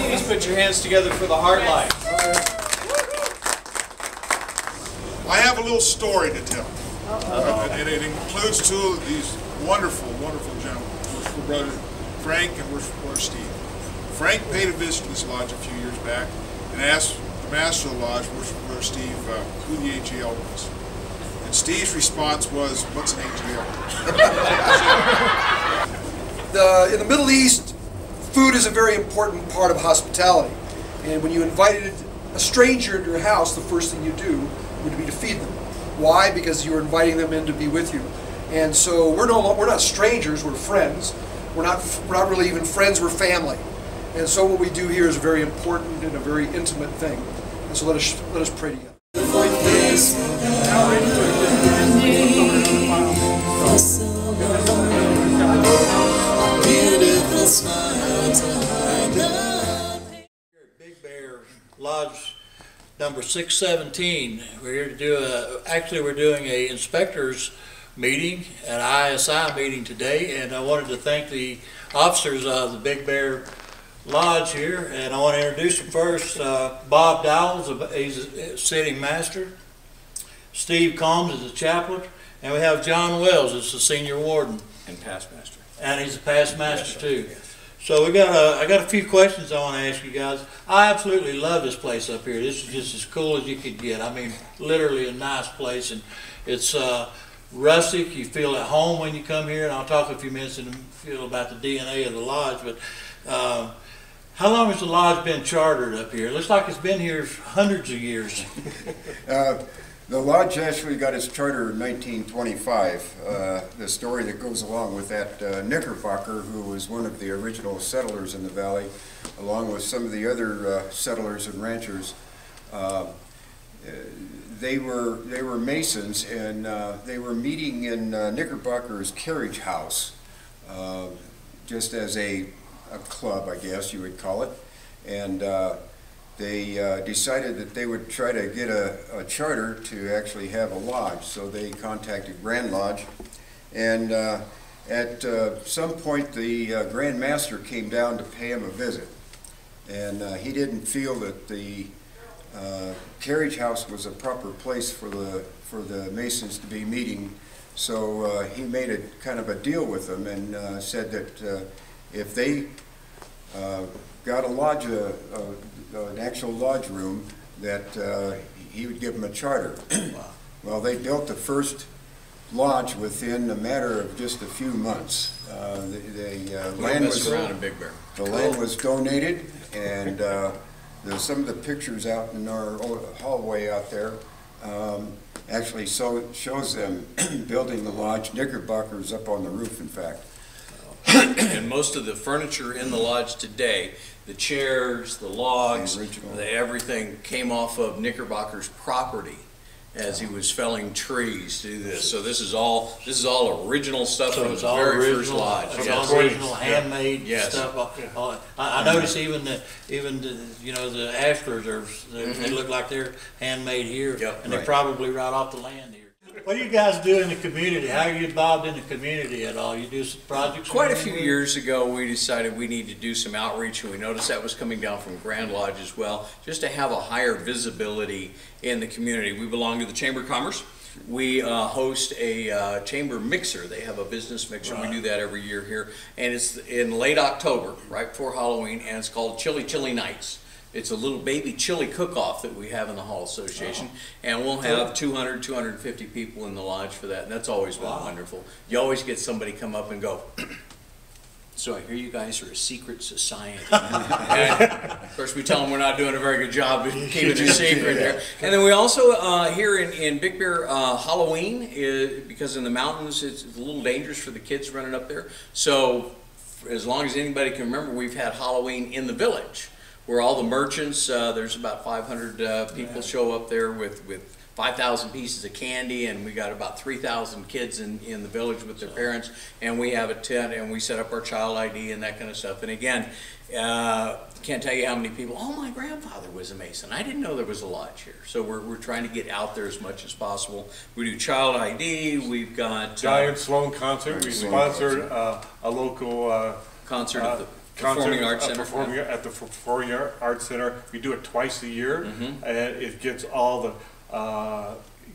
Please put your hands together for the Heart Light. I have a little story to tell. And it includes two of these wonderful, wonderful gentlemen. Worshipful brother Frank and worshipful brother Steve. Frank paid a visit to this lodge a few years back and asked the master of the lodge, worshipful brother Steve, who the AGL was. And Steve's response was, "What's an AGL?" In the Middle East, food is a very important part of hospitality. And when you invited a stranger into your house, the first thing you do would be to feed them. Why? Because you were inviting them in to be with you. And so we're not strangers, we're friends. We're not really even friends, we're family. And so what we do here is very important and a very intimate thing. And so let us pray together. Big Bear Lodge number 617. We're here to do we're doing a inspectors meeting, an ISI meeting today, and I wanted to thank the officers of the Big Bear Lodge here, and I want to introduce them first. Bob Dowles, he's a sitting master. Steve Combs is a chaplain, and we have John Wells as the senior warden. And past master. And he's a past master too. Yes. So I got a few questions I want to ask you guys. I absolutely love this place up here. This is just as cool as you could get. I mean, literally a nice place, and it's rustic. You feel at home when you come here, and I'll talk a few minutes and feel about the DNA of the lodge. But how long has the lodge been chartered up here? It looks like it's been here hundreds of years. The lodge actually got its charter in 1925. The story that goes along with that, Knickerbocker, who was one of the original settlers in the valley, along with some of the other settlers and ranchers, they were Masons, and they were meeting in Knickerbocker's carriage house, just as a club, I guess you would call it, and they decided that they would try to get a charter to actually have a lodge. So they contacted Grand Lodge, and at some point the Grand Master came down to pay him a visit, and he didn't feel that the carriage house was a proper place for the Masons to be meeting. So he made a kind of a deal with them and said that if they got a lodge, an actual lodge room, that he would give them a charter. Well, they built the first lodge within a matter of just a few months. The land was donated, and there's some of the pictures out in our hallway out there actually shows them building the lodge. Knickerbocker's up on the roof, in fact. And most of the furniture in the lodge today, the chairs, the logs, everything came off of Knickerbocker's property as he was felling trees to do this. So this is all original stuff from the very first lodge. It's all original, handmade stuff. I notice even the ashlars they look like they're handmade here, and they're probably right off the land here. What do you guys do in the community? How are you involved in the community at all? You do some projects? Quite a few years ago, we decided we need to do some outreach, and we noticed that was coming down from Grand Lodge as well, just to have a higher visibility in the community. We belong to the Chamber of Commerce. We host a chamber mixer. They have a business mixer. Right. We do that every year here, and it's in late October, right before Halloween, and it's called Chili Nights. It's a little baby chili cook-off that we have in the Hall Association, and we'll have 200, 250 people in the lodge for that, and that's always been wonderful. You always get somebody come up and go, "So I hear you guys are a secret society." And of course, we tell them we're not doing a very good job of keeping it a secret there. And then we also, here in Big Bear, Halloween, because in the mountains it's a little dangerous for the kids running up there. So as long as anybody can remember, we've had Halloween in the village, where all the merchants, there's about 500 people show up there with 5,000 pieces of candy, and we got about 3,000 kids in the village with their parents, and we have a tent, and we set up our child ID and that kind of stuff. And again, can't tell you how many people, oh, my grandfather was a Mason. I didn't know there was a lodge here. So we're trying to get out there as much as possible. We do child ID, we've got... Giant Sloan concert. We sponsored a local concert at the Performing Arts Center. At the Performing Arts Center. We do it twice a year, and it gets all the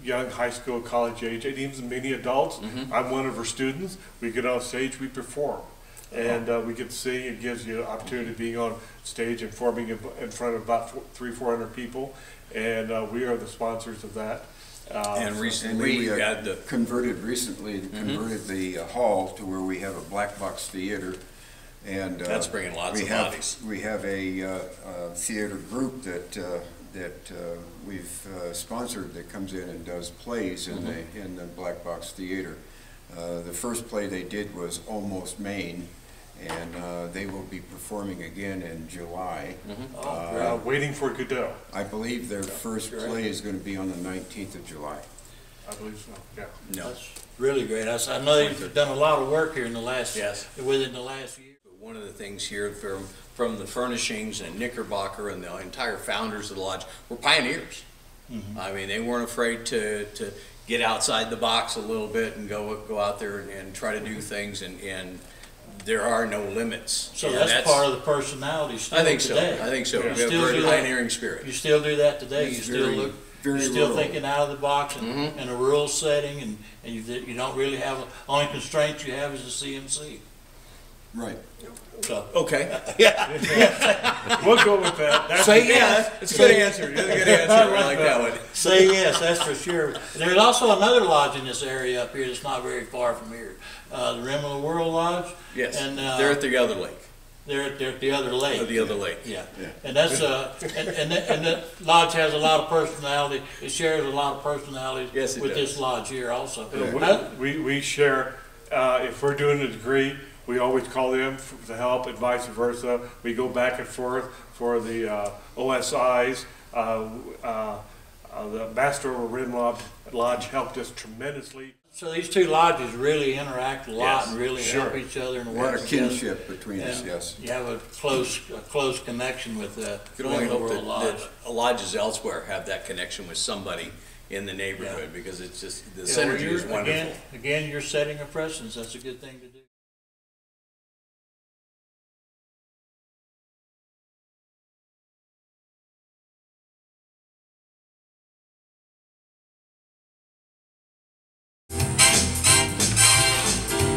young high school, college age, and even many adults. I'm one of our students. We get on stage, we perform. And we get to sing. It gives you an opportunity to be on stage and performing in front of about 300-400 people. And we are the sponsors of that. And recently we had the... converted the hall to where we have a black box theater. And that's bringing lots of bodies. We have a theater group that we've sponsored that comes in and does plays in the black box theater. The first play they did was Almost Maine, and they will be performing again in July. Waiting for Godot. I believe their first play is going to be on the 19th of July. I believe so, yeah. No. That's really great. I know you've done a lot of work here in the last, within the last year. One of the things here from the furnishings and Knickerbocker and the entire founders of the lodge were pioneers. I mean, they weren't afraid to get outside the box a little bit and go out there and try to do things, and there are no limits. So that's part of the personality still I think today. so. I think so. You We have a very pioneering spirit. You still do that today. It's You're still thinking out of the box and in a rural setting, and you don't really have, only constraint you have is the CMC. Right. So. Okay. We'll go with that. That's Say yes. It's a good answer. It's a good answer. I like that one. Say yes, that's for sure. There's also another lodge in this area up here that's not very far from here. The Rim of the World Lodge. Yes. And they're at the other lake. They're at the other lake. The other lake. Yeah. And that's and the lodge has a lot of personality. It shares a lot of personalities with this lodge here also. We share, if we're doing a degree, we always call them to help and vice versa. We go back and forth for the OSIs. The Master of Rim Lodge helped us tremendously. So these two lodges really interact a lot and really help each other and work together. A lot of kinship between us, yes. You have a close connection with the You can only hope that lodges elsewhere have that connection with somebody in the neighborhood because it's just, the synergy is wonderful. Again, you're setting a precedence. That's a good thing to do.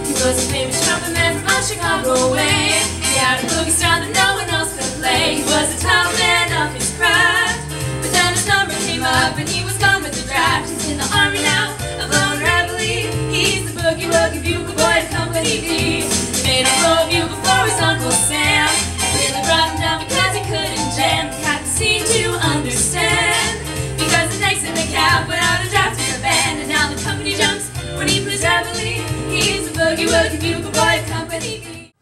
He was a famous trumpet man from Chicago way. He had a boogie style that no one else could play. He was a top man of his craft. But then his number came up and he was gone with the draft. He's in the army now, of Lone Reveille. He's the boogie woogie bugle boy of Company B. He made a pro bugle for his Uncle Sam. He really brought him down because he couldn't jam. The captain seemed to understand, because the next in the cab went out and drafted a band. And now the company jumps when he plays heavily. He's the boogie woogie bugle boy of Company B.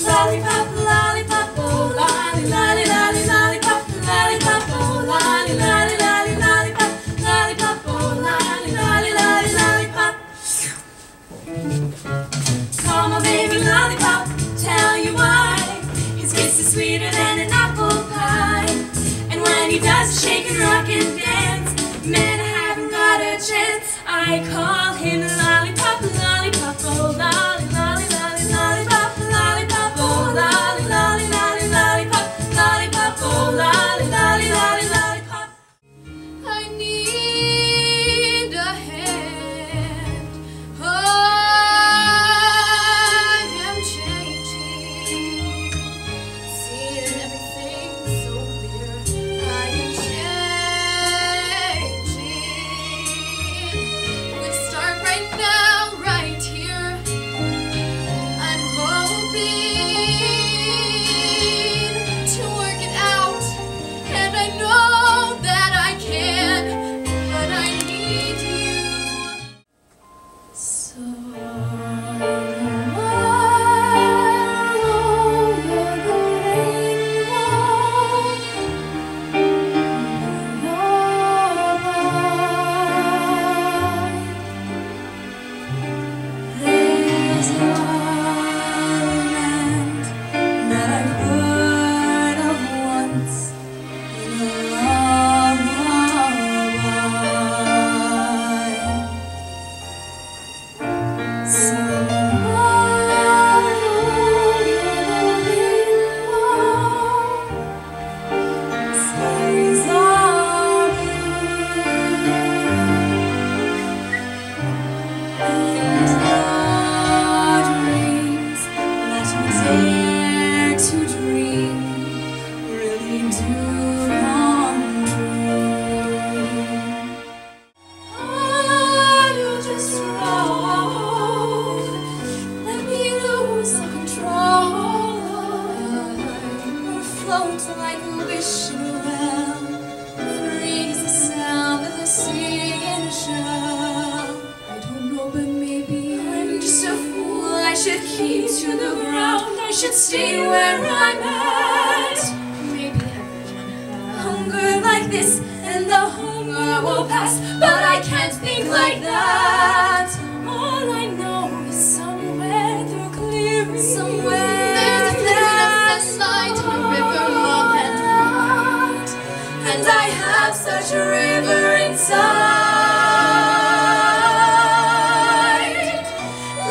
Lollipop, lollipop, oh lolly, lolly, lolly, lollipop, lollipop, oh lolly, lolly, lolly, lollipop, lollipop, oh lolly, lolly, lolly, lollipop. Call my baby lollipop, tell you why. His kiss is sweeter than an apple pie. And when he does a shake and rock and dance, man, I haven't got a chance. I call him lollipop, lollipop, oh lolly, lolly, lolly, lollipop, lollipop, oh lolly, lolly, lolly, lollipop, lollipop, oh lolly, lolly, lolly, lollipop. I need a hand. I am changing, seeing everything so clear. I am changing. We're gonna start right should keep to the ground, I should stay where I'm at. Maybe everyone has hunger like this, and the hunger will pass, but I can't think like that. All I know is somewhere through clearing, somewhere there's a flicker of sunlight, a river long and wide, and I have such a river inside.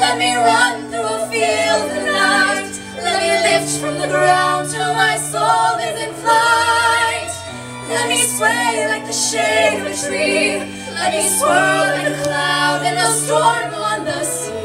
Let me run through a field at night, let me lift from the ground till my soul is in flight. Let me sway like the shade of a tree, let me swirl like a cloud in a storm on the sea.